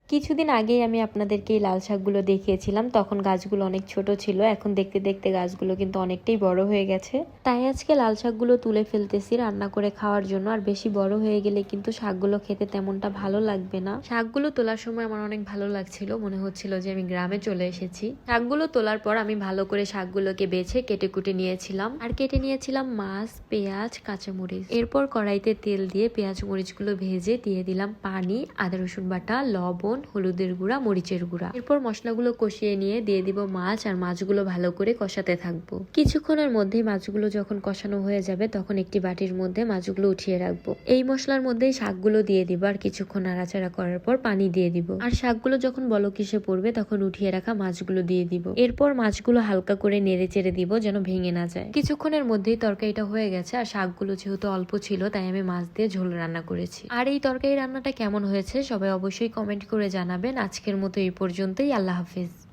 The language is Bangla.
কিছুদিন আগেই আমি আপনাদেরকে এই লাল শাকগুলো দেখিয়েছিলাম, তখন গাছগুলো অনেক ছোট ছিল। এখন দেখতে দেখতে গাছগুলো কিন্তু অনেকটাই বড় হয়ে গেছে। তাই আজকে লাল শাকগুলো তুলে ফেলতেছি রান্না করে খাওয়ার জন্য। আর বেশি বড় হয়ে গেলে কিন্তু শাকগুলো খেতে তেমনটা ভালো লাগবে না। শাকগুলো তোলার সময় আমার অনেক ভালো লাগছিল, মনে হচ্ছিল যে আমি গ্রামে চলে এসেছি। শাকগুলো তোলার পর আমি ভালো করে শাকগুলোকে বেছে কেটে কুটে নিয়েছিলাম। আর কেটে নিয়েছিলাম মাছ, পেঁয়াজ, কাঁচামরিচ। এরপর কড়াইতে তেল দিয়ে পেঁয়াজ মরিচগুলো ভেজে দিয়ে দিলাম পানি, আদা রসুন বাটা, লবণ, হলুদের গুঁড়া, মরিচের গুঁড়া। এরপর মশলাগুলো কষিয়ে নিয়ে দিয়ে দিব মাছ, আর মাছগুলো ভালো করে কষাতে থাকবো। কিছুক্ষণের মধ্যেই মাছগুলো যখন কষানো হয়ে যাবে তখন একটি বাটির মধ্যে মাছগুলো উঠিয়ে রাখবো। এই মশলার মধ্যেই শাকগুলো দিয়ে দিব, আর কিছুক্ষণ নাড়াচাড়া করার পর পানি দিয়ে দিব। আর শাকগুলো যখন বলক এসে পড়বে তখন উঠিয়ে রাখা মাছগুলো দিয়ে দিব। এরপর মাছগুলো হালকা করে নেড়ে চেড়ে দিব যেন ভেঙে না যায়। কিছুক্ষণের মধ্যেই তরকারিটা হয়ে গেছে। আর শাকগুলো যেহেতু অল্প ছিল তাই আমি মাছ দিয়ে ঝোল রান্না করেছি। আর এই তরকারি রান্নাটা কেমন হয়েছে সবাই অবশ্যই কমেন্ট করে জানাবেন। আজকের মতো এই পর্যন্তই। আল্লাহ হাফিজ।